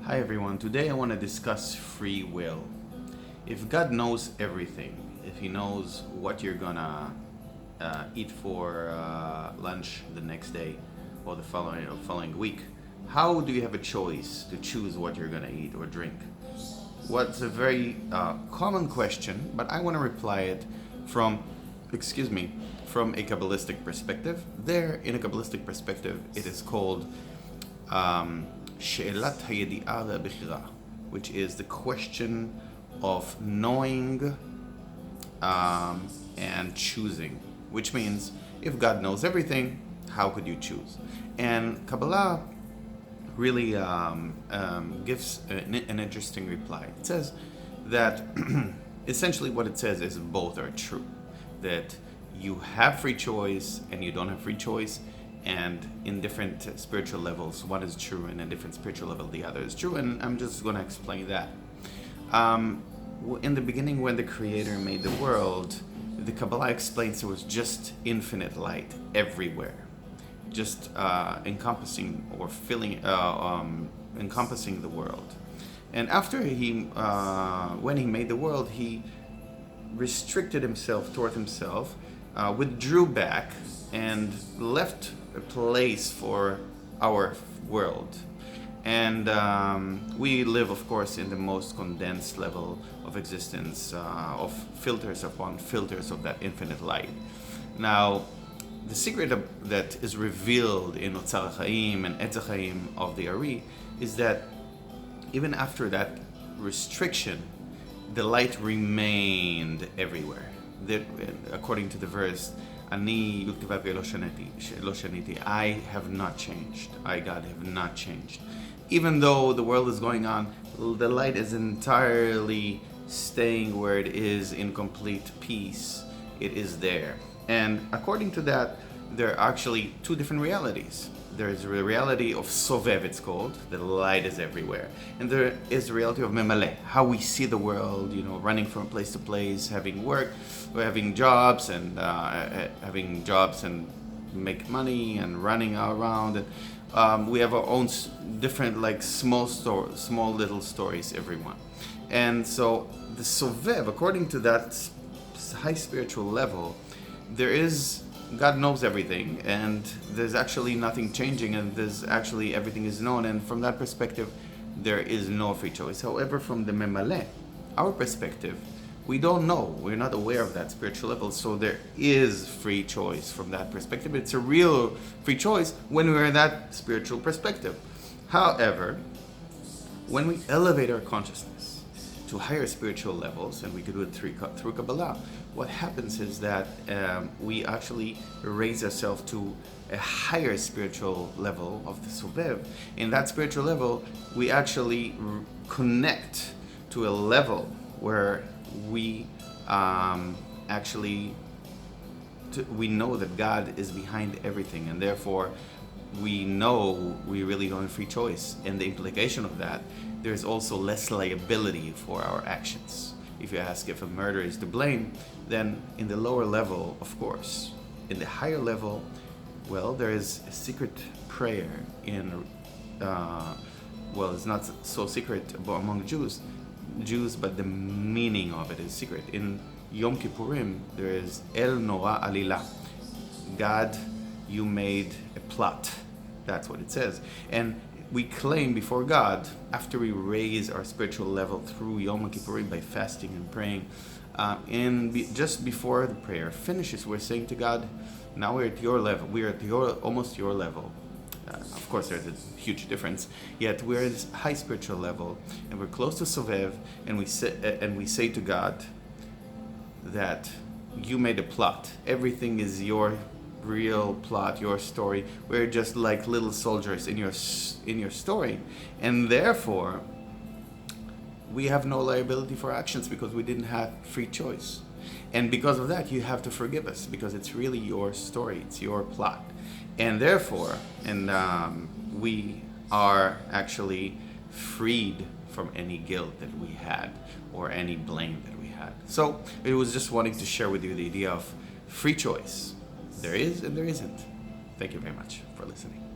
Hi everyone, today I want to discuss free will. If God knows everything, if He knows what you're gonna eat for lunch the next day or the following week, how do you have a choice to choose what you're gonna eat or drink? What's a very common question, but I want to reply it from, from a Kabbalistic perspective. There, in a Kabbalistic perspective, it is called She'elat hayedi'ah ve'abechira, which is the question of knowing and choosing, which means if God knows everything, how could you choose? And Kabbalah really gives an interesting reply. It says that essentially what it says is both are true, that you have free choice and you don't have free choice, and in different spiritual levels one is true, and in a different spiritual level the other is true, and I'm just going to explain that. In the beginning, when the Creator made the world, the Kabbalah explains there was just infinite light everywhere, just encompassing or encompassing the world. And after when he made the world, he restricted himself toward himself, withdrew back, and left a place for our world. And we live, of course, in the most condensed level of existence, of filters upon filters of that infinite light. Now, the secret that is revealed in Otzar HaChaim and Etz HaChaim of the Ari is that even after that restriction, the light remained everywhere. That, according to the verse, Ani Yud Kei Vav Lo Shaniti, I have not changed. I, God, have not changed. Even though the world is going on, the light is entirely staying where it is in complete peace. It is there. And according to that, there are actually two different realities. There is the reality of Sovev, it's called, the light is everywhere. And there is the reality of Memaleh, how we see the world, running from place to place, having work, or having jobs and make money and running around. And we have our own different, small little stories, everyone. And so the Sovev, according to that high spiritual level, there is, God knows everything, and there's actually nothing changing, and there's actually everything is known, and from that perspective, there is no free choice. However, from the Memaleh, our perspective, we don't know, we're not aware of that spiritual level, so there is free choice from that perspective. It's a real free choice when we're in that spiritual perspective. However, when we elevate our consciousness to higher spiritual levels, and we could do it through Kabbalah, what happens is that we actually raise ourselves to a higher spiritual level of the Sovev. In that spiritual level, we actually connect to a level where we we know that God is behind everything, and therefore we know we really don't have free choice. And the implication of that, there's also less liability for our actions. If you ask if a murder is to blame, then in the lower level, of course. In the higher level, well, there is a secret prayer in, it's not so secret among Jews, but the meaning of it is secret. In Yom Kippurim, there is El Nora Alila. God, you made a plot. That's what it says. And we claim before God, after we raise our spiritual level through Yom Kippurim by fasting and praying, just before the prayer finishes, we're saying to God, now we're at your level. We're at almost your level. Of course, there's a huge difference. Yet we're at this high spiritual level, and we're close to Sovev, and we say to God that you made a plot. Everything is your real plot, your story. We're just like little soldiers in your story, and therefore we have no liability for actions because we didn't have free choice. And because of that, you have to forgive us because it's really your story, it's your plot, and therefore, we are actually freed from any guilt that we had or any blame that we had. So it was just wanting to share with you the idea of free choice. There is and there isn't. Thank you very much for listening.